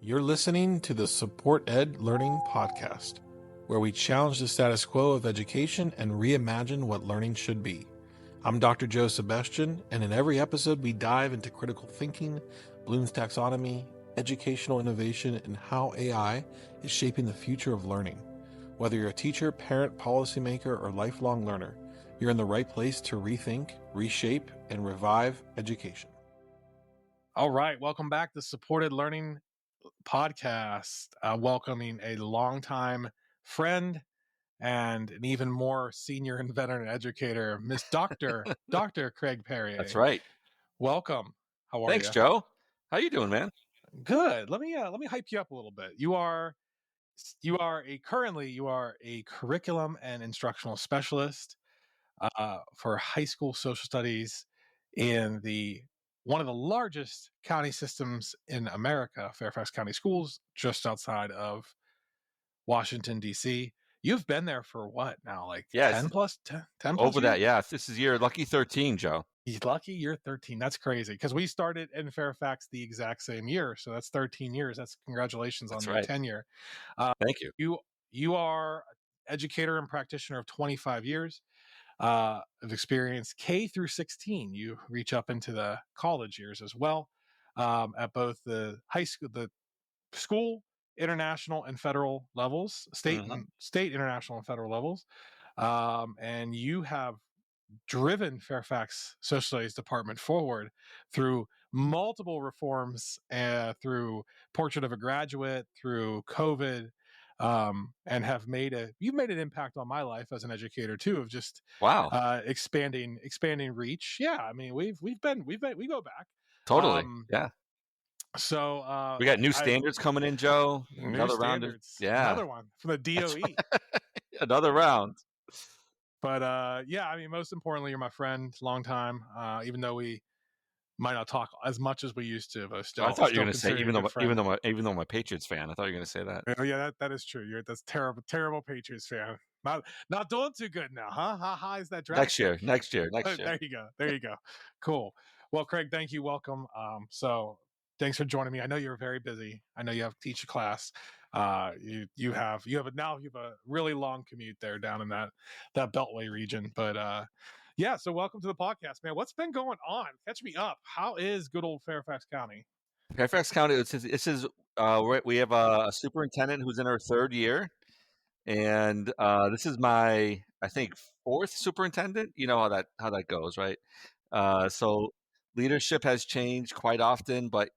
You're listening to the Support Ed Learning Podcast, where we challenge the status quo of education and reimagine what learning should be. I'm Dr. Joe Sebestyen, and in every episode we dive into critical thinking, Bloom's taxonomy, educational innovation, and how AI is shaping the future of learning. Whether you're a teacher, parent, policymaker, or lifelong learner, you're in the right place to rethink, reshape, and revive education. All right, welcome back to Supported Learning Podcast, welcoming a longtime friend and an even more senior and veteran educator, Miss Dr. Craig Perrier. That's right. Welcome. How are you? Thanks, Joe. How you doing, man? Good. Let me hype you up a little bit. You are a curriculum and instructional specialist for high school social studies in one of the largest county systems in America, Fairfax County Schools, just outside of Washington, D.C. You've been there for what now? Like 10 plus over years? That, yeah. This is year lucky 13, Joe. Lucky you're 13. That's crazy because we started in Fairfax the exact same year. So that's 13 years. That's congratulations on your tenure. Thank you. You are an educator and practitioner of 25 years. Of experience, K through 16. You reach up into the college years as well, at both the high school, the school, international, and federal levels, state, international, and federal levels. And you have driven Fairfax Social Studies Department forward through multiple reforms, through Portrait of a Graduate, through COVID. And you've made an impact on my life as an educator too, of just expanding reach. Yeah, I mean we go back totally. Yeah. So we got new standards coming in, Joe. Another round. Another one from the DOE. Right. Another round. But yeah, I mean, most importantly, you're my friend, long time. Even though we might not talk as much as we used to, but still. I thought you were going to say even though I'm a Patriots fan. I thought you were going to say that. Oh, yeah, that is true. That's terrible Patriots fan. Not doing too good now, huh? How high is that draft? Next year. There you go. Cool. Well, Craig, thank you. Welcome. So thanks for joining me. I know you're very busy. I know you have to teach a class. You have a really long commute there down in that Beltway region, but yeah, so welcome to the podcast, man. What's been going on? Catch me up. How is good old Fairfax County? Fairfax County, we have a superintendent who's in her third year, and this is my, I think, fourth superintendent. You know how that goes, right? So leadership has changed quite often, but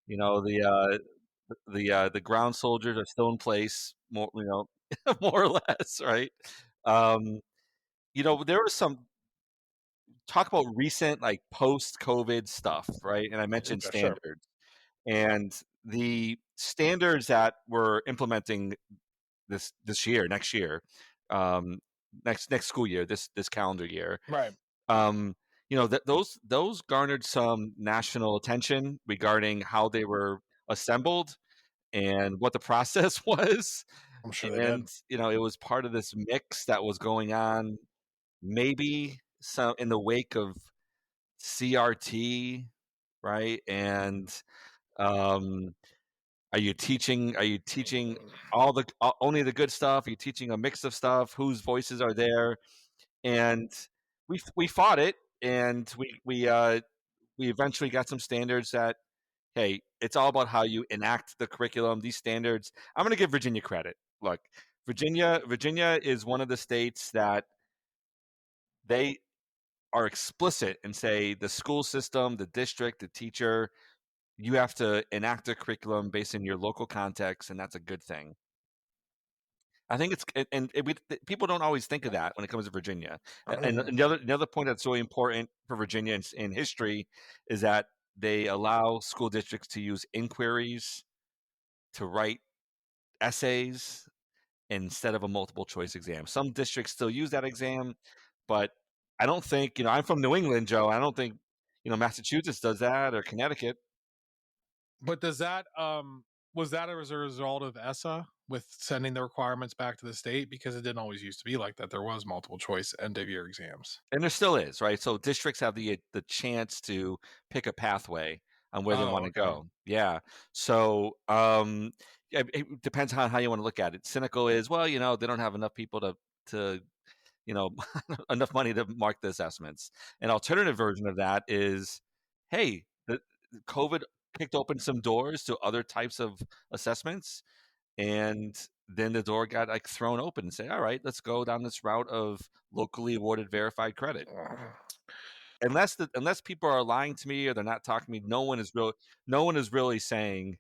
you know the ground soldiers are still in place, more or less, right? There was some talk about recent post-COVID stuff, right? And I mentioned standards. Sure. And the standards that we're implementing next year, next school year, this calendar year, right? Those garnered some national attention regarding how they were assembled and what the process was. I'm sure it was part of this mix that was going on, maybe some in the wake of CRT, right? And are you teaching only the good stuff? Are you teaching a mix of stuff? Whose voices are there? And we fought it, and we eventually got some standards that, hey, it's all about how you enact the curriculum. These standards, I'm going to give Virginia credit. Look, Virginia is one of the states that they are explicit and say the school system, the district, the teacher, you have to enact a curriculum based in your local context, and that's a good thing. I think people don't always think of that when it comes to Virginia. And the other point that's really important for Virginia in history is that they allow school districts to use inquiries to write essays instead of a multiple choice exam. Some districts still use that exam, but I don't think, I'm from New England, Joe. I don't think, Massachusetts does that, or Connecticut. But does that, was that as a result of ESSA with sending the requirements back to the state? Because it didn't always used to be like that. There was multiple choice end of year exams. And there still is, right? So districts have the chance to pick a pathway. on where they Oh, want to okay. go. Yeah. So yeah, it depends on how you want to look at it. Cynical is, well, they don't have enough people to you know enough money to mark the assessments. An alternative version of that is, hey, the COVID kicked open some doors to other types of assessments, and then the door got like thrown open and say, all right, let's go down this route of locally awarded verified credit. Unless people are lying to me or they're not talking to me, no one is really saying,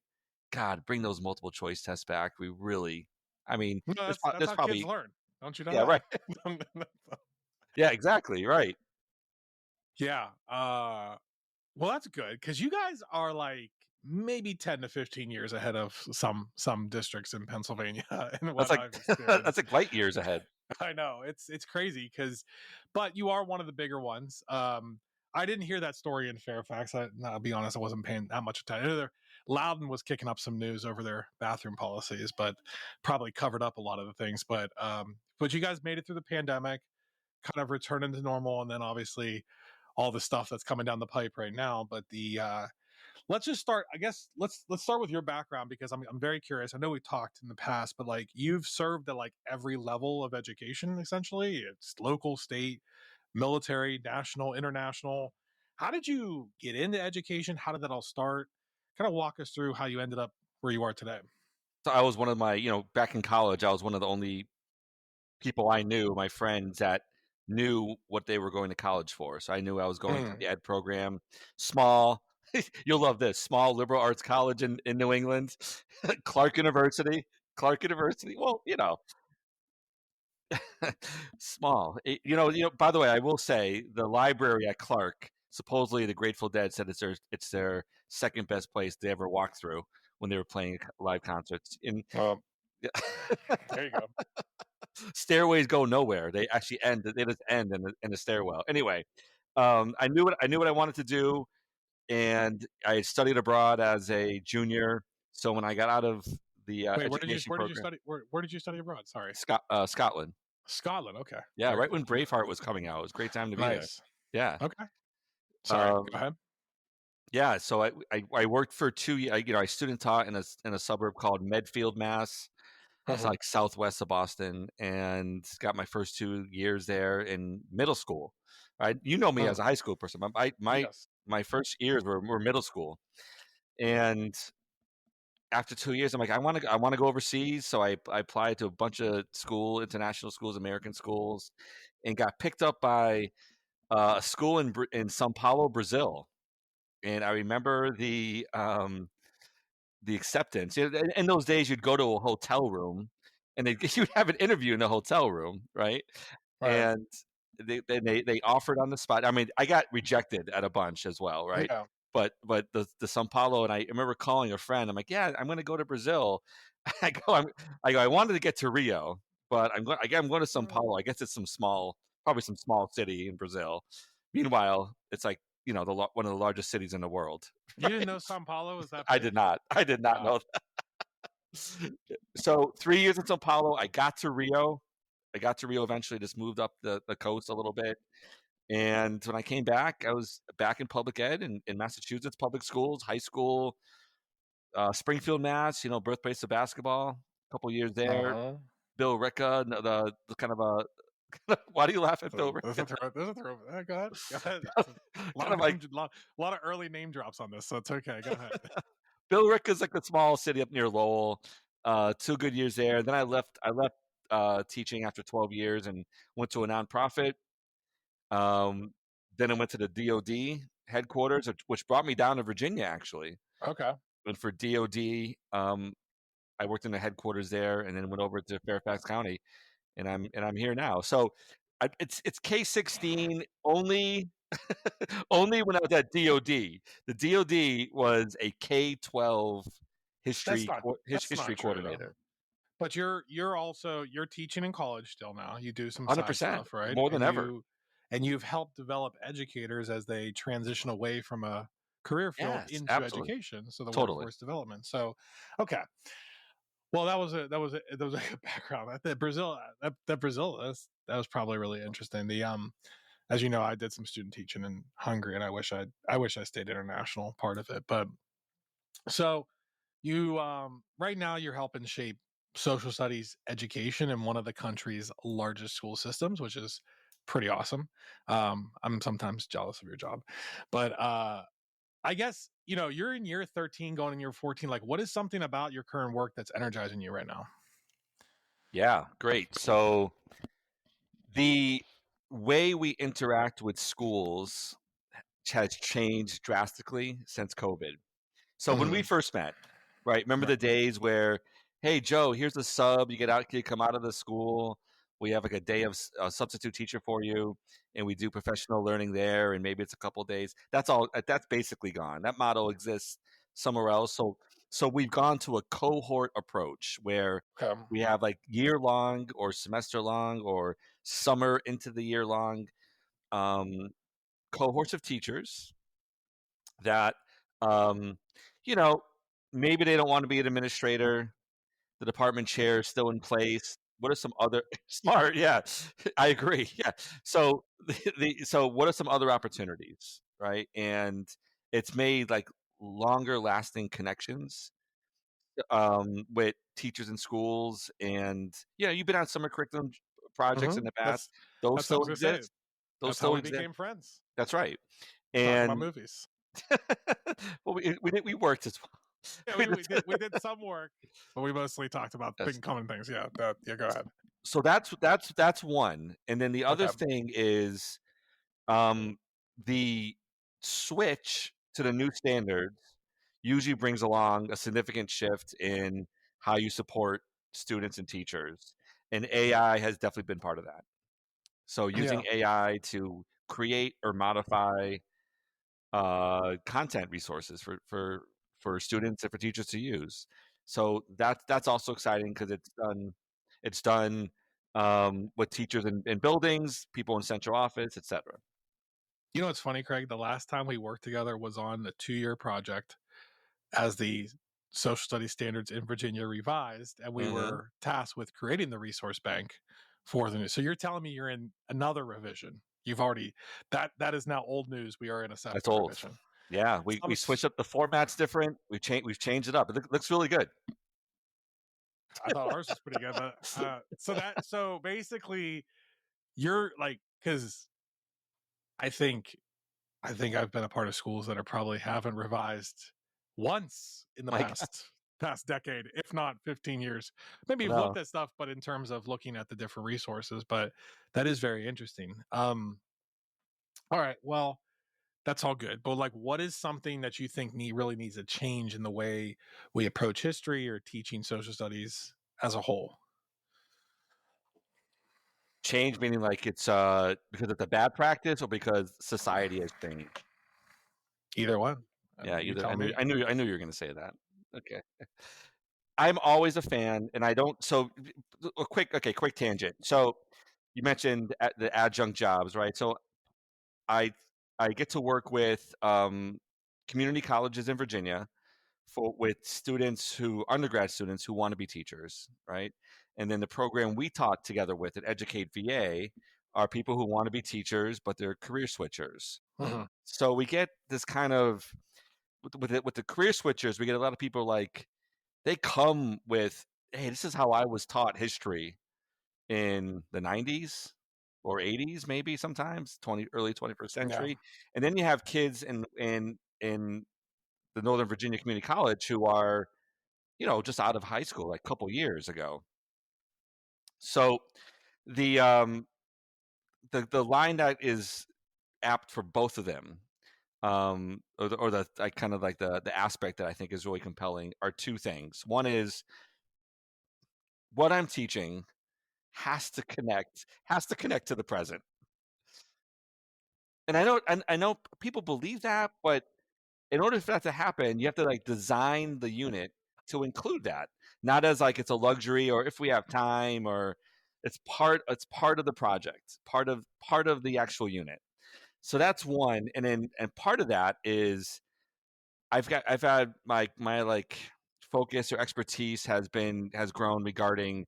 God, bring those multiple choice tests back. We really, I mean, No, that's there's how kids probably, learn. Don't you know yeah, that? right. Yeah, exactly. Right. Yeah. Well, that's good because you guys are like maybe 10 to 15 years ahead of some districts in Pennsylvania and That's what like, I've that's experienced. like light years ahead. I know it's crazy because, but you are one of the bigger ones. I didn't hear that story in Fairfax. I'll be honest, I wasn't paying that much attention. Loudon was kicking up some news over their bathroom policies, but probably covered up a lot of the things. But you guys made it through the pandemic, kind of returning to normal, and then obviously all the stuff that's coming down the pipe right now. But let's just start. I guess let's start with your background because I'm very curious. I know we talked in the past, but like you've served at like every level of education. Essentially, it's local, state, military, national, international. How did you get into education? How did that all start? Kind of walk us through how you ended up where you are today. So I was one of my, back in college, I was one of the only people I knew, my friends that knew what they were going to college for. So I knew I was going to Mm. the ed program, small, you'll love this, small liberal arts college in New England, Clark University. Clark University. Well, small. By the way, I will say the library at Clark, supposedly the Grateful Dead said it's their second best place they ever walked through when they were playing live concerts. In There you go. stairways go nowhere. They actually end. They just end in a stairwell. Anyway, I knew what I wanted to do, and I had studied abroad as a junior. So when I got out of the Wait, education where did you program, study? Where did you study abroad? Sorry, Scotland. Scotland. Okay, Yeah, very right cool. when Braveheart was coming out, it was a great time to be there. Nice. Yeah. Okay. Sorry. Go Um, ahead. yeah. So I worked for 2 years. I student taught in a suburb called Medfield, Mass. It's Mhm. like southwest of Boston, and got my first 2 years there in middle school. Right, you know me as a Mm. high school person. Yes. My first years were middle school, and after 2 years, I'm like, I want to go overseas. So I applied to a bunch of international schools, American schools, and got picked up by a school in São Paulo, Brazil. And I remember the acceptance. In those days, you'd go to a hotel room, and you'd have an interview in the hotel room, right? Right. And they offered on the spot. I mean, I got rejected at a bunch as well, right? Yeah. But the São Paulo, and I remember calling a friend. I'm like, yeah, I'm going to go to Brazil. I wanted to get to Rio, but I'm going to São Paulo. I guess it's probably some small city in Brazil. Meanwhile, it's like one of the largest cities in the world. You didn't know Sao Paulo was that I big? did not. I did not Wow. know that. So 3 years in Sao Paulo, I got to Rio. I got to Rio eventually, just moved up the coast a little bit. And when I came back, I was back in public ed in Massachusetts, public schools, high school, Springfield, Mass, birthplace of basketball, a couple years there. Uh-huh. Bill Ricka, the kind of a, why do you laugh at Bill There's Ricka? a throw. There's a throw. Go ahead. Go ahead. A lot Kind of of like lot of early name drops on this, so it's okay. Go ahead. Bill Ricka's like a small city up near Lowell. 2 good years there. Then I left teaching after 12 years and went to a nonprofit. Um, then I went to the DoD headquarters, which brought me down to Virginia actually. Okay. Went for DoD. I worked in the headquarters there, and then went over to Fairfax County, and I'm here now. So it's K-16 only. Only when I was at DoD. The DoD was a K-12 That's not history true though. coordinator. But you're teaching in college still now. You do some side 100%, stuff, right? more than ever. And you've helped develop educators as they transition away from a career field Yes, into absolutely, education, so the totally. workforce development. So, okay. Well, that was a good background. That Brazil that Brazil that was probably really interesting. as you know, I did some student teaching in Hungary, and I wish I stayed international part of it. But so you right now you're helping shape social studies education in one of the country's largest school systems, which is pretty awesome. I'm sometimes jealous of your job, but I guess you're in year 13 going in year 14. Like, what is something about your current work that's energizing you right now? Yeah, great. So the way we interact with schools has changed drastically since COVID. So when we Mhm. first met, right? Remember Right. the days where, hey, Joe, here's a sub. You come out of the school. We have like a day of a substitute teacher for you, and we do professional learning there, and maybe it's a couple days. That's all. That's basically gone. That model exists somewhere else. So we've gone to a cohort approach where Okay. we have like year long or semester long or summer into the year long um, cohorts of teachers that um, you know maybe they don't want to be an administrator. The department chair is still in place. What are some other smart? Yeah, I agree. Yeah. So so what are some other opportunities, right? And it's made like longer lasting connections with teachers in schools, and you've been on summer curriculum projects in Hmm. the past. That's Those that's what I still was gonna say. exist. Those That's how still we exist. became friends. That's right. Talking about And movies. well, we worked as well. Yeah, I mean, we did some work, but we mostly talked about that's, common things. Yeah, yeah. Go ahead. so that's one, and then the other Okay. thing is um, the switch to the new standards usually brings along a significant shift in how you support students and teachers, and AI has definitely been part of that. So Yeah. using AI to create or modify content resources for students and for teachers to use. So that's also exciting because it's done with teachers in buildings, people in central office, etc. You know what's funny, Craig? The last time we worked together was on the 2-year project as the social studies standards in Virginia revised, and we Mm-hmm. were tasked with creating the resource bank for the new. So you're telling me you're in another revision? You've already that is now old news. We are in a That's second old. revision. Yeah, we switched up the format's different. We've changed it up. Looks really good. I thought ours was pretty good, but so basically you're like, because I think I've been a part of schools that are probably haven't revised once in the My God, past decade, if not 15 years. Maybe you've looked no at stuff, but in terms of looking at the different resources, but that is very interesting. All right, well, that's all good. But like, what is something that you think really needs a change in the way we approach history or teaching social studies as a whole? change meaning like it's because it's a bad practice or because society has changed. Either one. Yeah, You either. tell me. I knew you were going to say that. Okay. I'm always a fan, and I don't. So, quick tangent. So, you mentioned the adjunct jobs, right? So, I I get to work with community colleges in Virginia with students undergrad students who want to be teachers, right? And then the program we taught together with at Educate VA are people who want to be teachers, but they're career switchers. Mhm. So we get this kind of with the career switchers, we get a lot of people like they come with, hey, this is how I was taught history in the 90s or 80s, maybe sometimes early 21st Yeah. century. And then you have kids in the Northern Virginia Community College who are, just out of high school like a couple years ago. So the the line that is apt for both of them, or the I kind of like the aspect that I think is really compelling are two things. One is what I'm teaching has to connect to the present. And I know people believe that, but in order for that to happen, you have to like design the unit to include that, not as like it's a luxury or if we have time or it's part of the project, part of the actual unit. So that's one, and part of that is I've had my like focus or expertise has grown regarding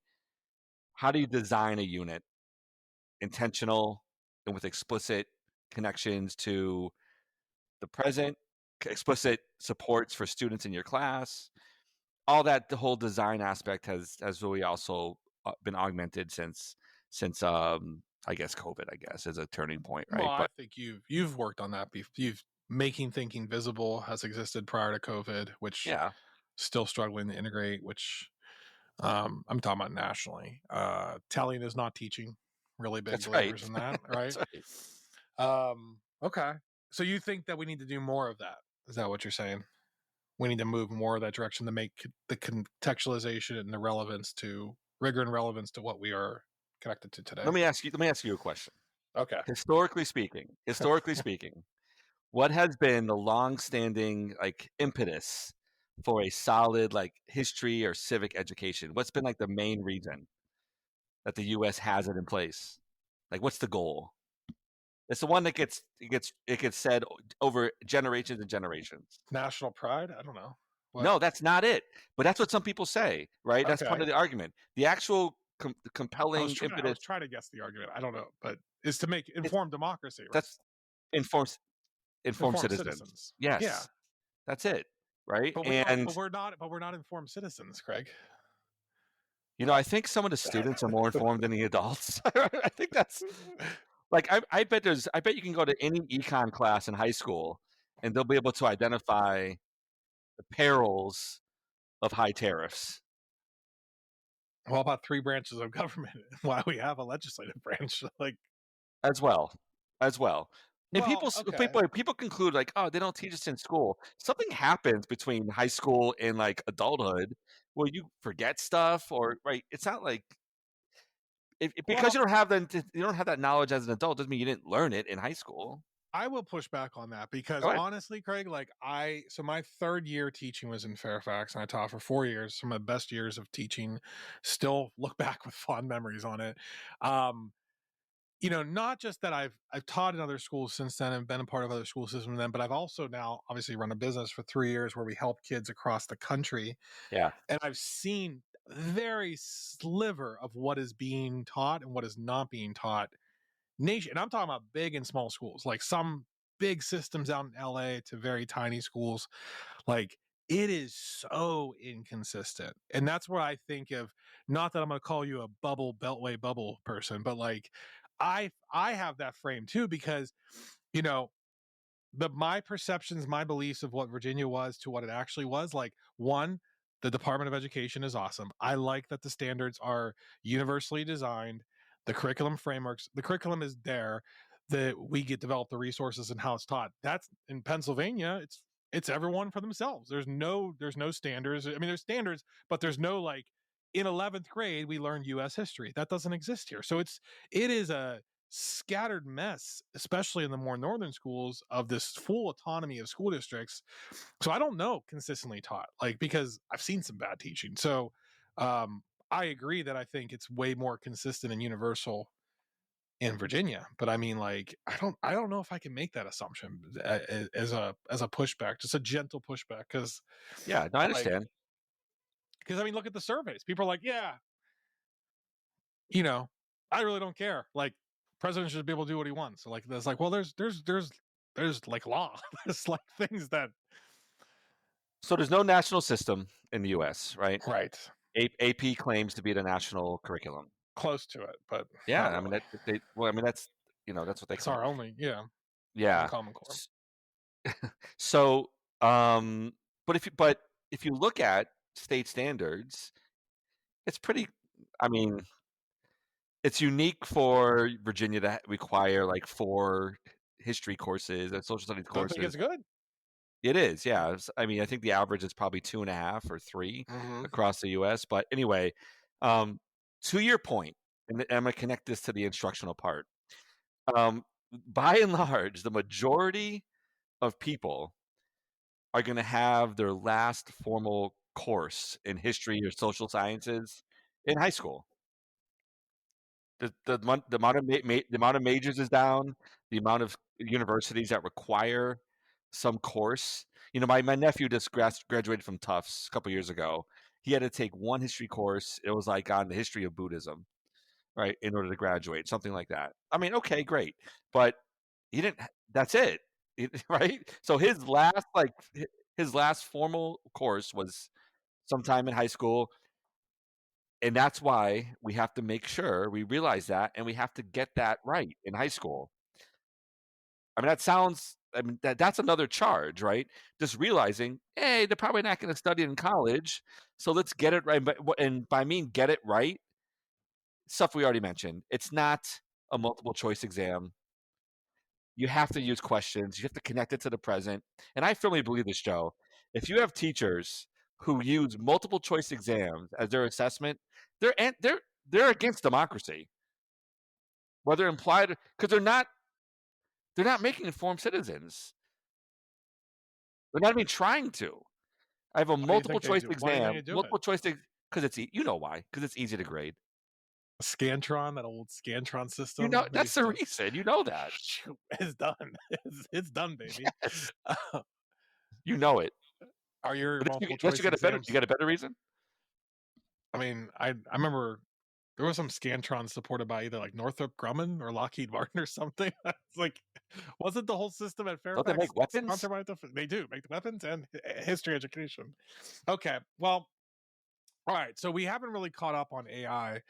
how do you design a unit intentional and with explicit connections to the present, explicit supports for students in your class. All that, the whole design aspect has really also been augmented since I guess COVID, I guess, is a turning point, right? Well, I But think you've worked on that. You've making thinking visible has existed prior to COVID, which yeah, still struggling to integrate. Which I'm talking about nationally. Telling is not teaching. Really big that's right. believers in that, right? That's right. Okay. So you think that we need to do more of that? Is that what you're saying? We need to move more of that direction to make the contextualization and the relevance to rigor and relevance to what we are connected to today. Let me ask you a question. Okay. Historically speaking, what has been the long-standing like impetus for a solid like history or civic education? What's been like the main reason that the U.S. has it in place? Like, what's the goal? It's the one that gets said over generations and generations. National pride? I don't know. What? No, that's not it. But that's what some people say, right? That's part Okay. of the argument. The actual compelling I was impetus. trying to guess the argument. I don't know, but is to make informed democracy, right? That's informed citizens. Yes. Yeah. That's it, right? But we're not informed citizens, Craig. You know, I think some of the students are more informed than the adults. I think that's like I bet you can go to any econ class in high school and they'll be able to identify the perils of high tariffs. Well, about 3 branches of government, why we have a legislative branch, like as well. And well, people conclude like, oh, they don't teach us in school. Something happens between high school and like adulthood where you forget stuff, or right. It's not like because you don't have that knowledge as an adult doesn't mean you didn't learn it in high school. I will push back on that because honestly, Craig, like so my 3rd year teaching was in Fairfax and I taught for 4 years. Some of the best years of teaching. Still look back with fond memories on it. You know, not just that I've taught in other schools since then and been a part of other school systems then, but I've also now obviously run a business for 3 years where we help kids across the country. Yeah. And I've seen very sliver of what is being taught and what is not being taught nation. And I'm talking about big and small schools, like some big systems out in LA to very tiny schools. Like it is so inconsistent. And that's where I think of, not that I'm going to call you a beltway bubble person, but like I have that frame too, because, you know, my perceptions, my beliefs of what Virginia was to what it actually was, like, one, the Department of Education is awesome. I like that the standards are universally designed, the curriculum frameworks, the curriculum is there, that we get develop the resources and how it's taught. That's in Pennsylvania, it's everyone for themselves. There's no standards. I mean, there's standards, but there's no like in 11th grade we learn US history. That doesn't exist here. So it is a scattered mess, especially in the more northern schools, of this full autonomy of school districts. So I don't know consistently taught, like, because I've seen some bad teaching. So I agree that I think it's way more consistent and universal in Virginia, but I mean, like, I don't know if I can make that assumption as a pushback, just a gentle pushback, because yeah, no, I understand. Because I mean, look at the surveys. People are like, yeah, you know, I really don't care. Like, president should be able to do what he wants. So like, there's like, well, there's like law. There's like things that. So there's no national system in the U.S., right? Right. AP claims to be the national curriculum. Close to it, but yeah, I mean that's that's what they. It's our only, yeah. Common Core. So, but if you look at state standards, it's pretty. I mean, it's unique for Virginia to require like 4 history courses and social studies courses. I think it's good. It is, yeah. I mean, I think the average is probably 2.5 or 3 across the U.S. But anyway, to your point, and I'm going to connect this to the instructional part. By and large, the majority of people are going to have their last formal course in history or social sciences in high school. The amount of majors is down. The amount of universities that require some course. You know, my nephew just graduated from Tufts a couple years ago. He had to take one history course. It was like on the history of Buddhism. right, in order to graduate, something like that. I mean, okay, great, but he didn't. That's it, right? So his last formal course was sometime in high school, and that's why we have to make sure we realize that, and we have to get that right in high school. I mean, that sounds. I mean, that's another charge, right? Just realizing, hey, they're probably not going to study in college, so let's get it right. But and by mean get it right, stuff we already mentioned. It's not a multiple choice exam. You have to use questions. You have to connect it to the present. And I firmly believe this, Joe. If you have teachers who use multiple choice exams as their assessment, they're against democracy, whether implied because they're not making informed citizens. They're not even trying to. I have a Why do you multiple think they choice do? Why do you think exam, they do it? multiple choice because you know why? Because it's easy to grade. Scantron, that old Scantron system. You know that's the reason. You know that. It's done. It's done, baby. Yes. You know it. Are your But multiple unless choice you got exams? a better reason. I mean, I remember there was some Scantron supported by either like Northrop Grumman or Lockheed Martin or something. It's like, wasn't the whole system at Don't they Fairfax make weapons? sponsored by they do make the weapons and history education. Okay, well, all right. So we haven't really caught up on AI,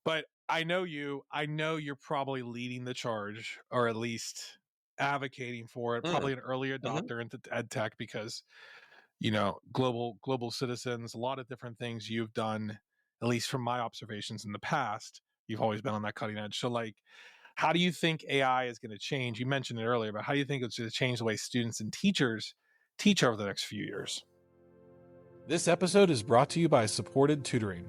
but I know you. I know you're probably leading the charge, or at least advocating for it. Probably an early adopter into ed tech because global citizens, a lot of different things you've done, at least from my observations in the past. You've always been on that cutting edge. So, like, how do you think AI is going to change? You mentioned it earlier, but how do you think it's going to change the way students and teachers teach over the next few years? This episode is brought to you by Supported Tutoring,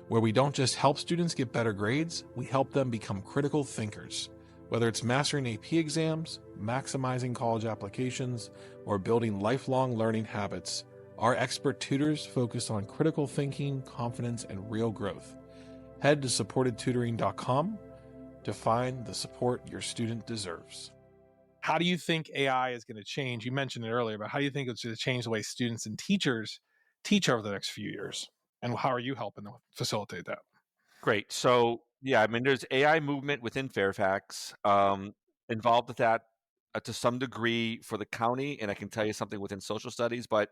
where we don't just help students get better grades, we help them become critical thinkers. Whether it's mastering AP exams, maximizing college applications, or building lifelong learning habits, our expert tutors focus on critical thinking, confidence, and real growth. Head to supportedtutoring.com to find the support your student deserves. How do you think AI is going to change? You mentioned it earlier, but how do you think it's going to change the way students and teachers teach over the next few years? And how are you helping to facilitate that? Great. So, yeah, I mean, there's AI movement within Fairfax, involved with that to some degree for the county, and I can tell you something within social studies. But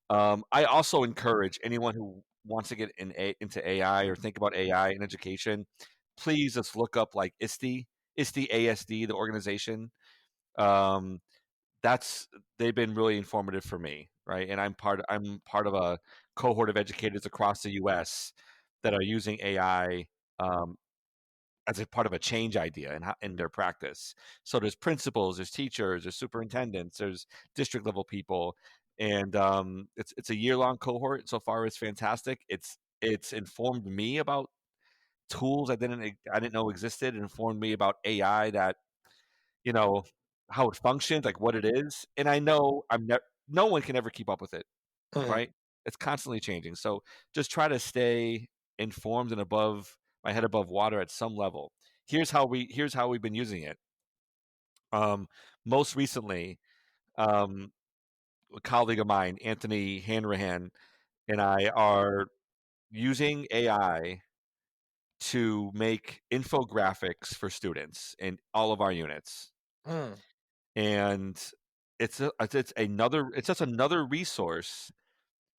I also encourage anyone who wants to get into AI or think about AI in education, please just look up like ISTE, ASD, the organization. They've been really informative for me, right? And I'm part of a cohort of educators across the U.S. that are using AI as a part of a change idea in their practice. So there's principals, there's teachers, there's superintendents, there's district level people, and it's a year-long cohort. So far, it's fantastic. It's informed me about tools I didn't know existed. It informed me about AI that you know how it functions, like what it is, and I know no one can ever keep up with it, right? It's constantly changing. So just try to stay informed and above my head above water at some level. Here's how we've been using it. Most recently, a colleague of mine, Anthony Hanrahan, and I are using AI to make infographics for students in all of our units. And it's just another resource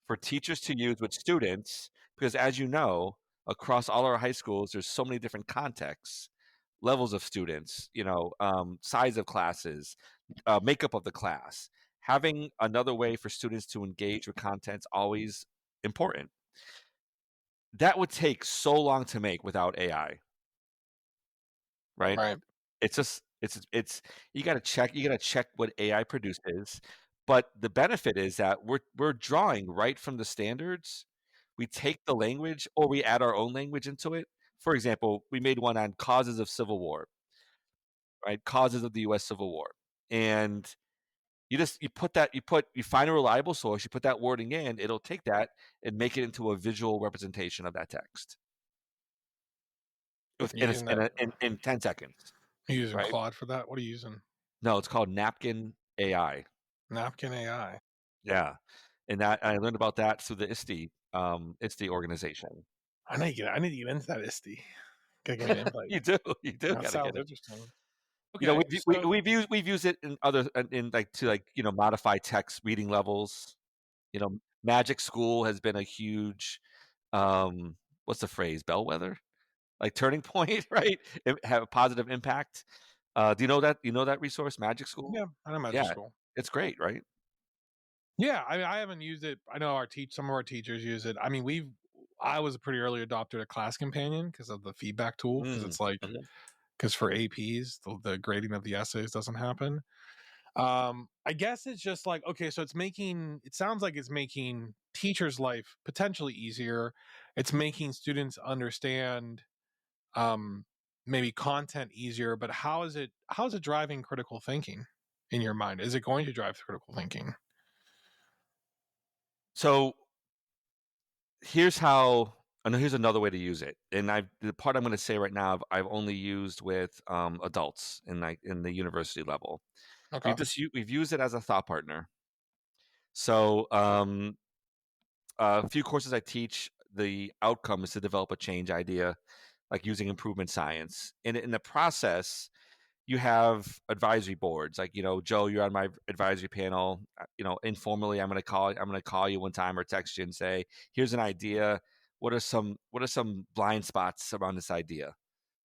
for teachers to use with students because, as you know, across all our high schools, there's so many different contexts, levels of students, size of classes, makeup of the class. Having another way for students to engage with content's always important. That would take so long to make without AI, right? Right. It's you got to check what AI produces, but the benefit is that we're drawing right from the standards. We take the language or we add our own language into it. For example, we made one on causes of civil war, right? Causes of the U.S. Civil War, and you find a reliable source, you put that wording in, it'll take that and make it into a visual representation of that text in 10 seconds. Are you using right? Claude for that? What are you using? No, it's called Napkin AI. Napkin AI. Yeah, and I learned about that through the ISTE organization. I need to get into that ISTE. Gotta get an invite. You do That gotta sounds get it. interesting. You know, Okay, we've used it in other modify text reading levels. You know, MagicSchool has been a huge what's the phrase, bellwether, like turning point, right? Have a positive impact. Do you know that resource, MagicSchool? yeah, I know Magic Yeah, School. it's great, right? Yeah, I mean, I haven't used it. I know some of our teachers use it. I mean, I was a pretty early adopter to Class Companion because of the feedback tool. Because it's like, Mhm. because for APs, the grading of the essays doesn't happen. I guess it's just like, okay, so it sounds like it's making teachers' life potentially easier. It's making students understand maybe content easier, but how is it driving critical thinking in your mind? Is it going to drive critical thinking? So here's another way to use it. And the part I'm going to say right now, I've only used with adults in the university level. Okay. We've used it as a thought partner. So a few courses I teach, the outcome is to develop a change idea, like using improvement science. And in the process, you have advisory boards. Like, Joe, you're on my advisory panel. Informally, I'm going to call you one time or text you and say, here's an idea. What are some blind spots around this idea?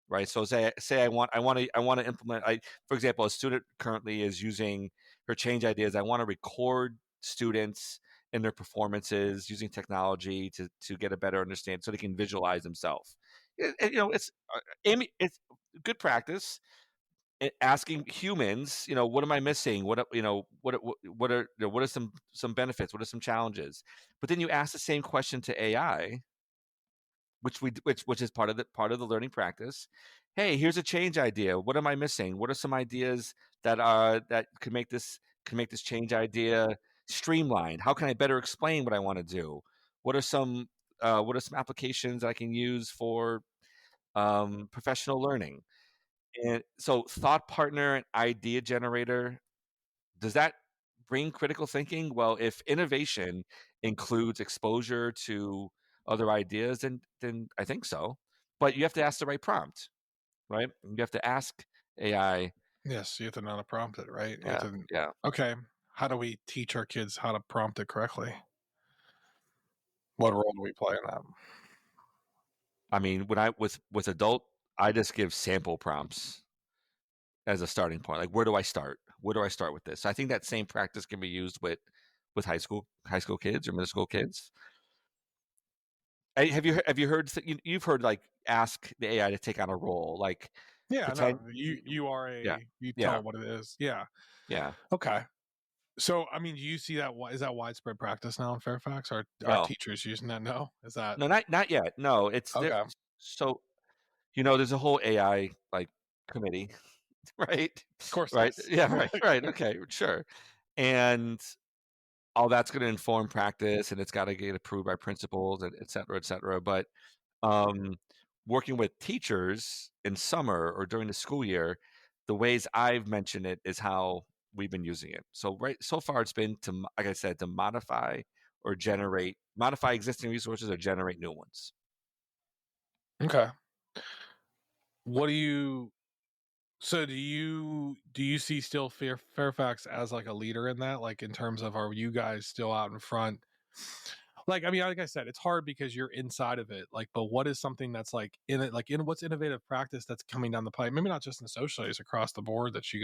Right. So say I want to implement. For example, a student currently is using her change ideas. I want to record students and their performances using technology to get a better understanding, so they can visualize themselves. It's good practice. Asking humans, what am I missing? What are some benefits? What are some challenges? But then you ask the same question to AI, which is part of the learning practice. Hey, here's a change idea. What am I missing? What are some ideas that could make this change idea streamlined? How can I better explain what I want to do? What are some applications that I can use for professional learning? And so, thought partner and idea generator, does that bring critical thinking? Well, if innovation includes exposure to other ideas, then I think so. But you have to ask the right prompt, right? You have to ask AI. Yes, you have to know how to prompt it, right? You have Yeah, to. yeah. Okay, how do we teach our kids how to prompt it correctly? What role do we play in that? I mean, when I with adult, I just give sample prompts as a starting point. Like, where do I start? Where do I start with this? So I think that same practice can be used with high school kids or middle school kids. Have you heard you've heard like ask the AI to take on a role, like Yeah, no, pretend. you are Yeah, you tell yeah, it what it is. Yeah. yeah. Okay. So, I mean, do you see that? Is that widespread practice now in Fairfax? Are No, teachers using that? No, is that no, not yet. No, it's there. okay? So there's a whole AI like committee, right? Of course, Right? this. Yeah, right. Okay, sure. And all that's going to inform practice, and it's got to get approved by principals, and et cetera, et cetera. But um, working with teachers in summer or during the school year, the ways I've mentioned it is how we've been using it. So far, it's been to, like I said, to modify existing resources or generate new ones. Okay. What do you? So do you see still Fairfax as like a leader in that? Like in terms of, are you guys still out in front? Like, I mean, like I said, it's hard because you're inside of it. Like, but what is something that's like in it, like in what's innovative practice that's coming down the pipe? Maybe not just in social studies, across the board, that you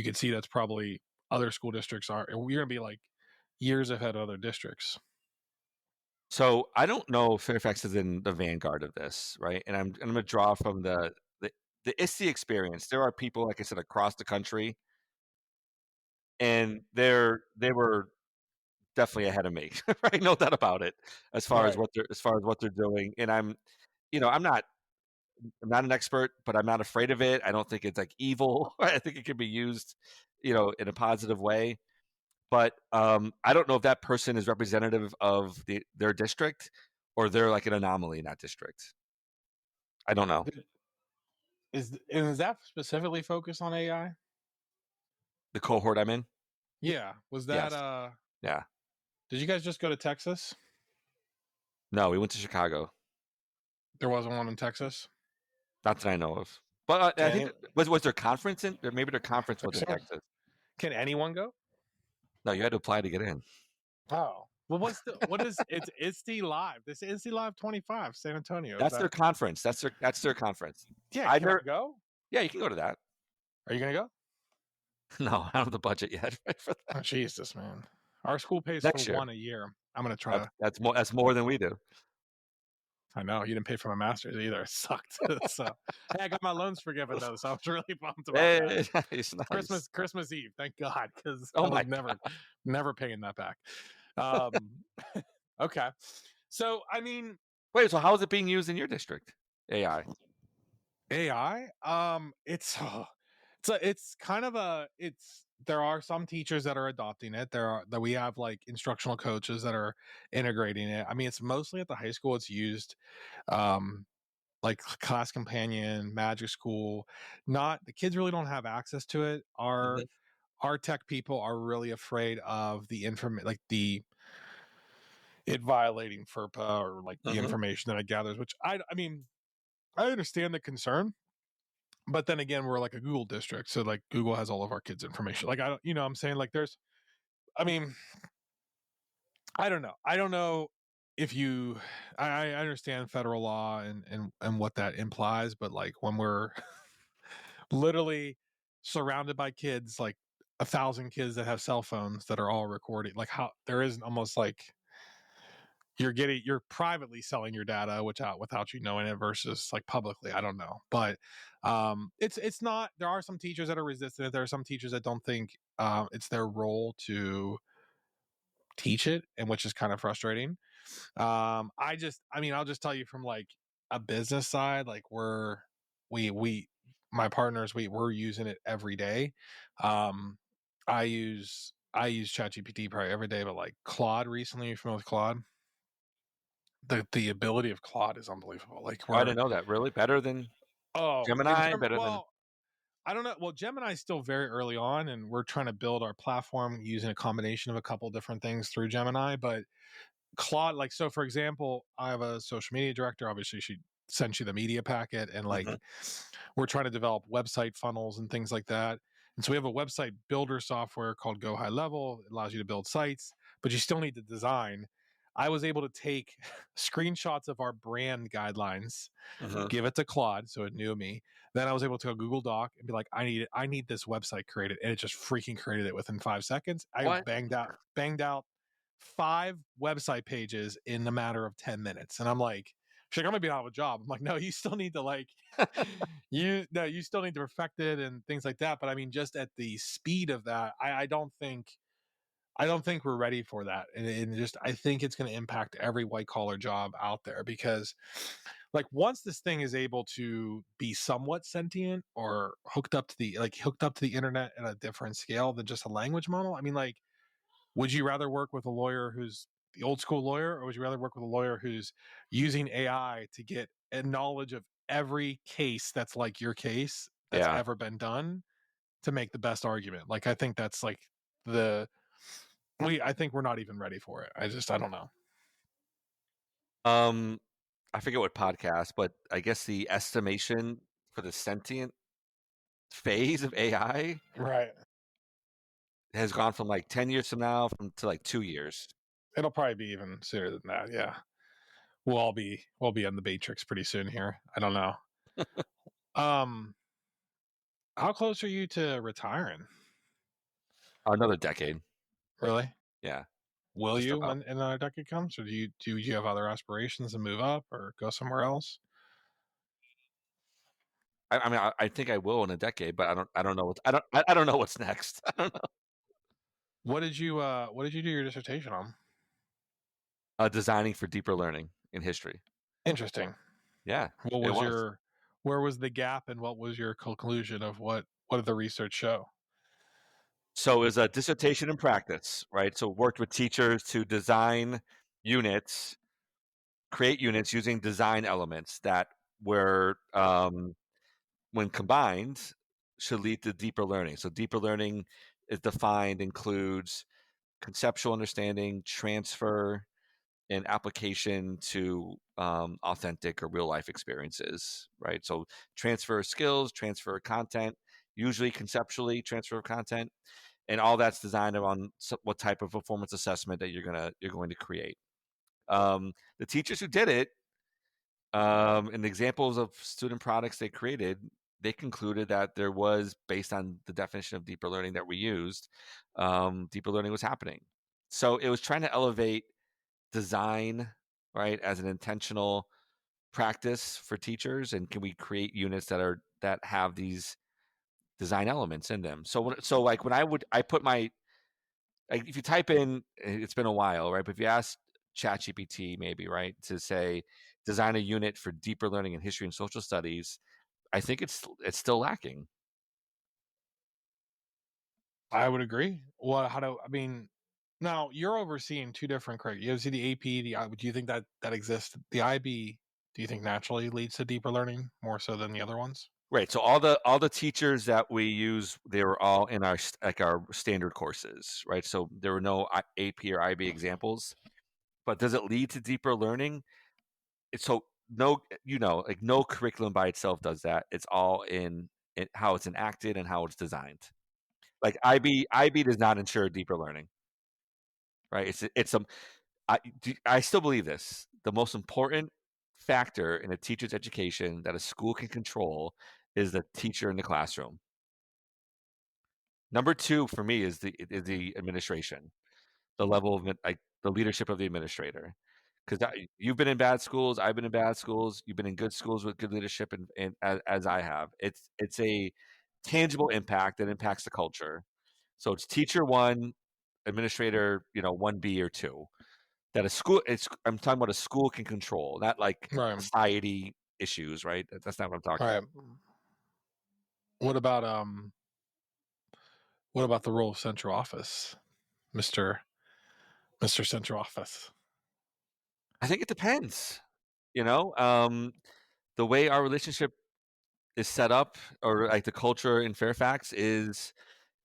can see that's probably other school districts are. And we're gonna be like years ahead of other districts. So I don't know if Fairfax is in the vanguard of this, right? And I'm going to draw from the ISTE experience. There are people, like I said, across the country, and they were definitely ahead of me, right? No doubt about it, as far as Right. what they're doing. And I'm not an expert, but I'm not afraid of it. I don't think it's like evil. Right? I think it can be used, in a positive way. But I don't know if that person is representative of their district, or they're like an anomaly in that district. I don't know. Is that specifically focused on AI? The cohort I'm in. Yeah. Was that Yes. Yeah. did you guys just go to Texas? No, we went to Chicago. There wasn't one in Texas? Not that I know of. But I think was their conference in? Or maybe their conference was in Texas. Can anyone go? No, you had to apply to get in. Oh, well, what is it's ISTE Live? This is ISTE Live 25, San Antonio. That's their conference. That's their conference. Yeah, can I go? Yeah, you can go to that. Are you gonna go? No, I don't have the budget yet for that. Oh, Jesus, man. Our school pays Next for year. one a year. I'm gonna try to. That's more than we do. I know you didn't pay for my master's either. It sucked. So, hey, I got my loans forgiven though, so I was really pumped about that. Nice. Christmas Eve, thank God, because Oh I my was never paying that back. Okay, so I mean, wait. So how is it being used in your district? AI. It's kind of there are some teachers that are adopting it. We have like instructional coaches that are integrating it. I mean, it's mostly at the high school. It's used like Class Companion, MagicSchool. Not the kids really don't have access to it. Our tech people are really afraid of the like it violating FERPA or like the information that it gathers, which I mean, I understand the concern, but then again, we're like a Google district, so like Google has all of our kids' information. Like I don't, I'm saying like I mean, I don't know if I understand federal law and what that implies, but like when we're literally surrounded by kids, like 1,000 kids that have cell phones that are all recording, like how there is almost like you're privately selling your data without you knowing it versus like publicly. I don't know, but it's not. There are some teachers that are resistant. There are some teachers that don't think it's their role to teach it, and which is kind of frustrating. I'll just tell you from like a business side, like my partners, we're using it every day. I use ChatGPT probably every day, but like Claude recently, you familiar with Claude? The ability of Claude is unbelievable. Like I didn't know that. Really better than Gemini? I don't know. Well, Gemini is still very early on, and we're trying to build our platform using a combination of a couple different things through Gemini. But Claude, like, so for example, I have a social media director. Obviously, she sends you the media packet, and like we're trying to develop website funnels and things like that. And so we have a website builder software called Go High Level. It allows you to build sites, but you still need to design. I was able to take screenshots of our brand guidelines, give it to Claude, so it knew me. Then I was able to go Google Doc and be like, I need this website created, and it just freaking created it within 5 seconds. I banged out 5 website pages in a matter of 10 minutes, and I'm like, she's like, I'm gonna be out of a job. I'm like, no, you still need to like, you still need to perfect it and things like that. But I mean, just at the speed of that, I don't think we're ready for that. And just, I think it's going to impact every white collar job out there, because like once this thing is able to be somewhat sentient or hooked up to the internet at a different scale than just a language model. I mean, like, would you rather work with a lawyer who's the old school lawyer, or would you rather work with a lawyer who's using AI to get a knowledge of every case that's like your case that's ever been done to make the best argument? Like, I think that's like I think we're not even ready for it. I don't know. I forget what podcast, but I guess the estimation for the sentient phase of AI has gone from like 10 years from now to like 2 years. It'll probably be even sooner than that. Yeah. We'll be on the Matrix pretty soon here. I don't know. How close are you to retiring? Another decade. Really? Yeah. Will you when another decade comes, or do you have other aspirations to move up or go somewhere else? I mean, I think I will in a decade, but I don't know I don't know what's next. I don't know. What did you do your dissertation on? Designing for deeper learning in history. Interesting. Yeah. Where was the gap, and what was your conclusion of what did the research show? So it was a dissertation in practice, right? So worked with teachers to design units, create units using design elements that were, when combined, should lead to deeper learning. So deeper learning is defined, includes conceptual understanding, transfer, and application to authentic or real life experiences, right? So transfer of skills, transfer of content, usually conceptually transfer of content, and all that's designed around what type of performance assessment that you're going to create. The teachers who did it, and the examples of student products they created, they concluded that there was, based on the definition of deeper learning that we used, deeper learning was happening. So it was trying to elevate design, right, as an intentional practice for teachers, and can we create units that have these design elements in them? So like when I put my, like, if you type in, it's been a while, right? But if you ask ChatGPT, maybe, right, to say design a unit for deeper learning in history and social studies, I think it's still lacking. I would agree. Well, now you're overseeing two different curriculum. You see the AP, do you think that exists? The IB, do you think naturally leads to deeper learning more so than the other ones? Right. So all the teachers that we use, they were all in our standard courses, right? So there were no AP or IB examples. But does it lead to deeper learning? So no, like no curriculum by itself does that. It's all in how it's enacted and how it's designed. Like IB does not ensure deeper learning, right? I still believe this. The most important factor in a teacher's education that a school can control is the teacher in the classroom. Number two for me is the administration, the level of the leadership of the administrator. Because you've been in bad schools, I've been in bad schools, you've been in good schools with good leadership, and as I have, it's a tangible impact that impacts the culture. So it's teacher one, administrator, 1B or 2. That a school, I'm talking about a school can control, not like Right. society issues, right? That's not what I'm talking about. What about the role of central office, Mr. Central Office? I think it depends. The way our relationship is set up, or like the culture in Fairfax is,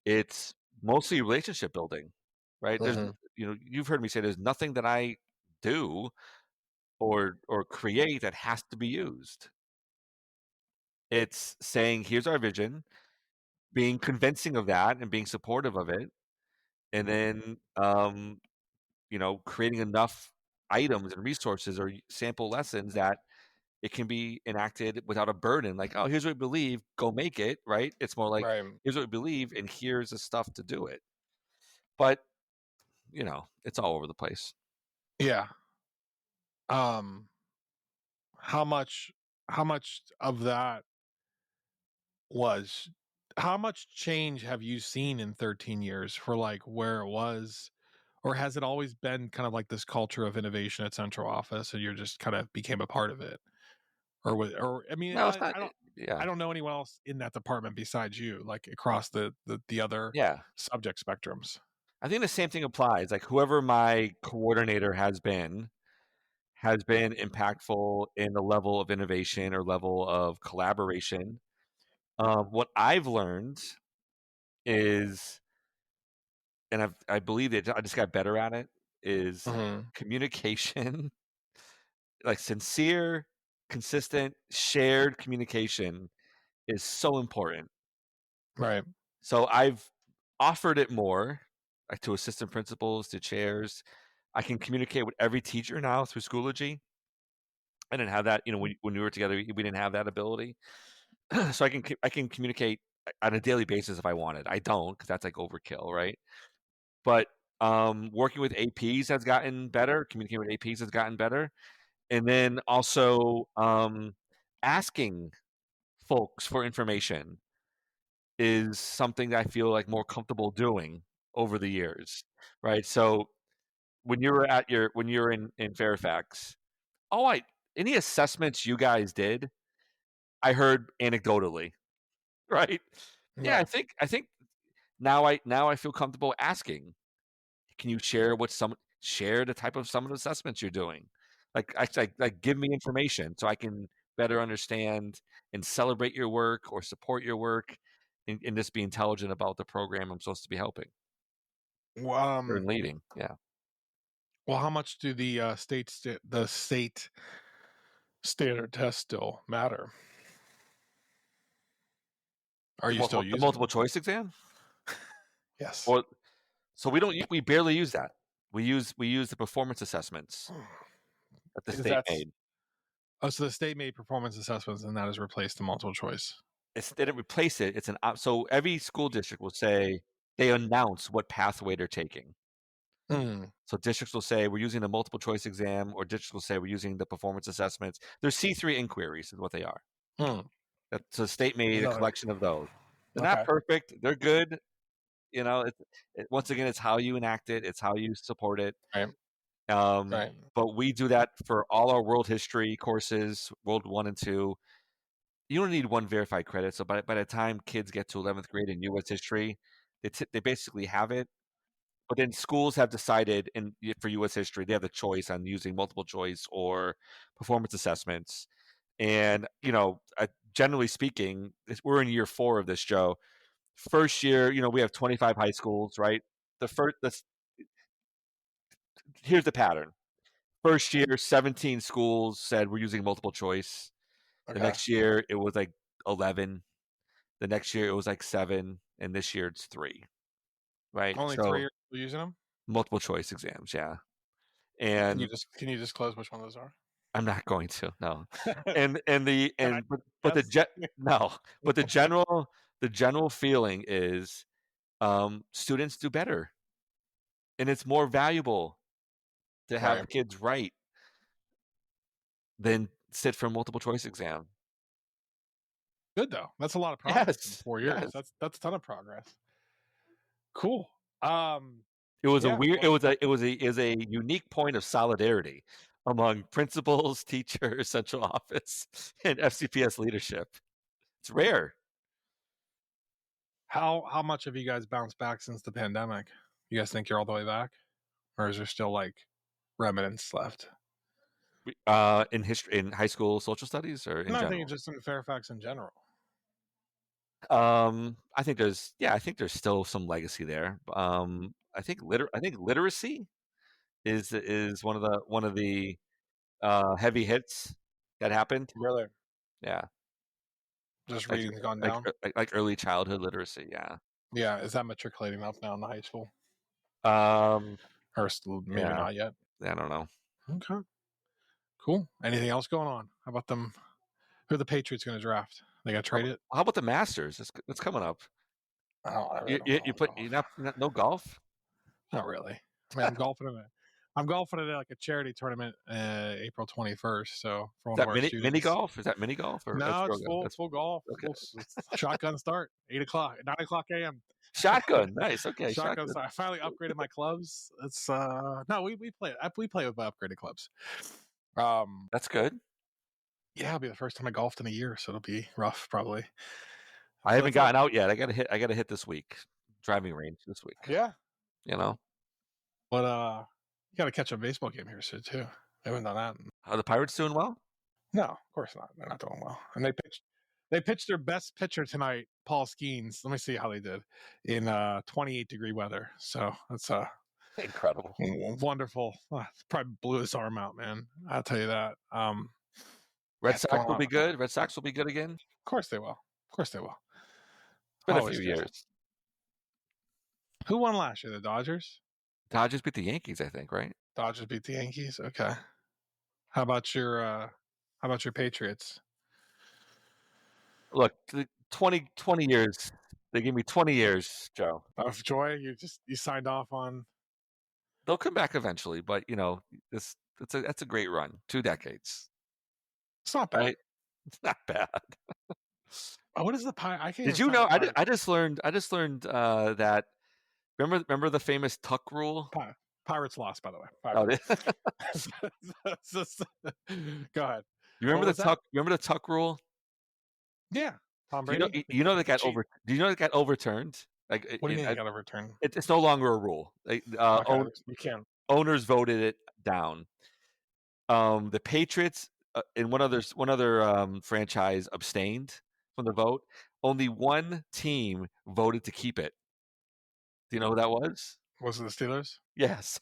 it's mostly relationship building, right? There's, you've heard me say there's nothing that I do or create that has to be used. It's saying, here's our vision, being convincing of that and being supportive of it, and then creating enough items and resources or sample lessons that it can be enacted without a burden. Like, oh, here's what we believe, go make it, right? It's more like, here's what we believe, and here's the stuff to do it. But it's all over the place. Yeah. How much of that was, how much change have you seen in 13 years for like where it was, or has it always been kind of like this culture of innovation at central office and you're just kind of became a part of it? I mean, No, it's not. I don't know anyone else in that department besides you, like across the other subject spectrums. I think the same thing applies. Like whoever my coordinator has been impactful in the level of innovation or level of collaboration. What I've learned is, and I believe that I just got better at it, is communication, like sincere, consistent, shared communication is so important. Right. So I've offered it more, like to assistant principals, to chairs. I can communicate with every teacher now through Schoology. I didn't have that, when we were together, we didn't have that ability. So I can communicate on a daily basis if I wanted. I don't, because that's like overkill, right? But working with APs has gotten better. Communicating with APs has gotten better, and then also asking folks for information is something that I feel like more comfortable doing over the years, right? So when you were in Fairfax, any assessments you guys did, I heard anecdotally, right? Yeah, I think now I feel comfortable asking. Can you share the type of some of the assessments you're doing? Like give me information so I can better understand and celebrate your work or support your work, and just be intelligent about the program I'm supposed to be helping or leading. Yeah. Well, how much do the state standard tests still matter? Are you still the using multiple them? choice exam? Yes. Or so we barely use that. We use the performance assessments that the state made. Oh, so the state made performance assessments, and that has replaced the multiple choice. They didn't replace it. It's so every school district will say they announce what pathway they're taking. So districts will say we're using the multiple choice exam, or districts will say we're using the performance assessments. There's C3 inquiries is what they are. So the state made a collection of those. They're not perfect. They're good. You know, once again, it's how you enact it. It's how you support it. Right. But we do that for all our world history courses, World 1 and 2. You don't need one verified credit. So by the time kids get to 11th grade in U.S. history, they basically have it. But then schools have decided, for U.S. history, they have the choice on using multiple choice or performance assessments. And, generally speaking, we're in year 4 of this, Joe. First year, we have 25 high schools, right? Here's the pattern. First year, 17 schools said we're using multiple choice. The next year, it was like 11. The next year, it was like 7. And this year, it's 3. Right? Only 3 are using them? Multiple choice exams, yeah. And can you disclose which one those are? I'm not going to, no. But the general feeling is students do better. And it's more valuable to have kids write than sit for a multiple choice exam. Good though. That's a lot of progress in 4 years. Yes. That's a ton of progress. Cool. It was a unique point of solidarity among principals, teachers, central office, and FCPS leadership. It's rare. How much have you guys bounced back since the pandemic? You guys think you're all the way back, or is there still like remnants left? In history, in high school social studies, or in general? I think just in Fairfax in general. I think there's still some legacy there. I think literacy is one of the heavy hits that happened. Really? Yeah. Just reading's gone down. Like early childhood literacy. Yeah. Yeah. Is that matriculating up now in the high school? Or maybe not yet. I don't know. Okay. Cool. Anything else going on? How about them? Who are the Patriots going to draft? They got traded. How about the Masters? It's coming up. No golf? Not really. I mean, I'm golfing in like a charity tournament, April 21st. So for one of our students. Mini golf? Is that mini golf? Or no, it's full golf. Okay. Shotgun start, 9 o'clock a.m. Shotgun, nice. Okay, shotgun. I finally upgraded my clubs. It's no, we play with upgraded clubs. That's good. Yeah, it'll be the first time I golfed in a year, so it'll be rough probably. I haven't gotten out yet. I gotta hit this week. Driving range this week. Yeah. But you gotta catch a baseball game here soon too. I haven't done that. Are the Pirates doing well? No, of course not. They're not doing well. And they pitched their best pitcher tonight, Paul Skeens. Let me see how they did in 28-degree weather. So that's incredible, wonderful. Probably blew his arm out, man. I'll tell you that. Red Sox will be good. Red Sox will be good again. Of course they will. It's been a few years. Who won last year? The Dodgers? Dodgers beat the Yankees, I think, right? Dodgers beat the Yankees. Okay. How about your Patriots? Look, 20 years. They gave me 20 years, Joe. Of joy? You signed off on? They'll come back eventually, but that's a great run. 2 decades. It's not bad. Right? It's not bad. What is the pie? I can't. Did you know? I just learned that. Remember the famous tuck rule? Pirates lost, by the way. Go ahead. You remember the tuck? Remember the tuck rule? Yeah, Tom Brady. You know that got over. Do you know that got overturned? Like, what do you mean it got overturned? It's no longer a rule. Like, you can't. Owners voted it down. The Patriots and one other franchise abstained from the vote. Only one team voted to keep it. Do you know who that was? Was it the Steelers? Yes.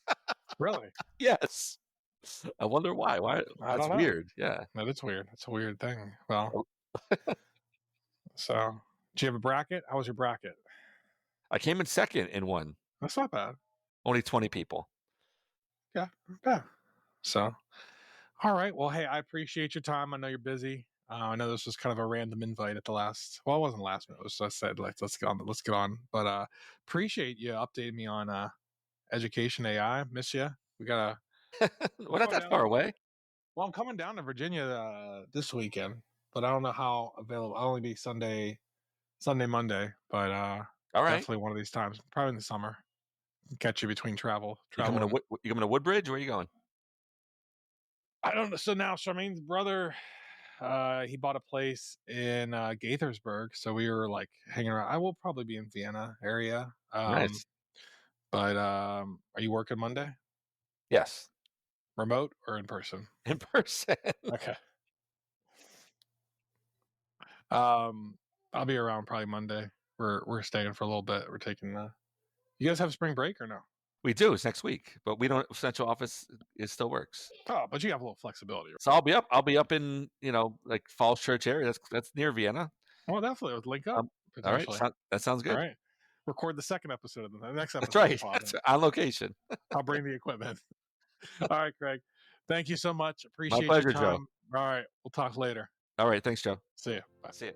Really? Yes. I wonder why. Why? I That's don't know. weird. Yeah. No, that's weird. It's a weird thing. Well, so do you have a bracket? How was your bracket? I came in second in one. That's not bad. Only 20 people. Yeah. Yeah. So, all right. Well, hey, I appreciate your time. I know you're busy. I know this was kind of a random invite at the last. Well, it wasn't last minute. It was, I said, like, let's get on. Let's get on. But appreciate you updating me on education AI. Miss you. We gotta. We're not that far away. Well, I'm coming down to Virginia this weekend, but I don't know how available. I'll only be Sunday, Monday. But All right. definitely one of these times, probably in the summer. Catch you between travel. You coming to Woodbridge? Where are you going? I don't know. So now Charmaine's brother, he bought a place in Gaithersburg, so we were like hanging around. I will probably be in Vienna area. Nice. But are you working Monday? Yes. Remote or in person? In person. Okay. I'll be around probably Monday. We're staying for a little bit. We're taking you guys have spring break or no? We do. It's next week, but we don't. Central office, it still works. Oh, but you have a little flexibility. So I'll be up in like Falls Church area. That's near Vienna. Well, definitely let's link up. All right, that sounds good. All right, record the second episode of the next episode. That's right. That's on location. I'll bring the equipment. All right, Craig. Thank you so much. Appreciate My pleasure, your time. Joe. All right, we'll talk later. All right, thanks, Joe. See you. Bye. See you.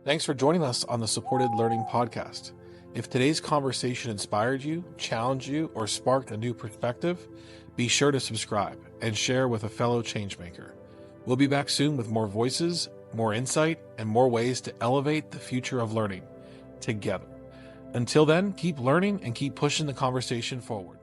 Thanks for joining us on the Supported Learning Podcast. If today's conversation inspired you, challenged you, or sparked a new perspective, be sure to subscribe and share with a fellow changemaker. We'll be back soon with more voices, more insight, and more ways to elevate the future of learning together. Until then, keep learning and keep pushing the conversation forward.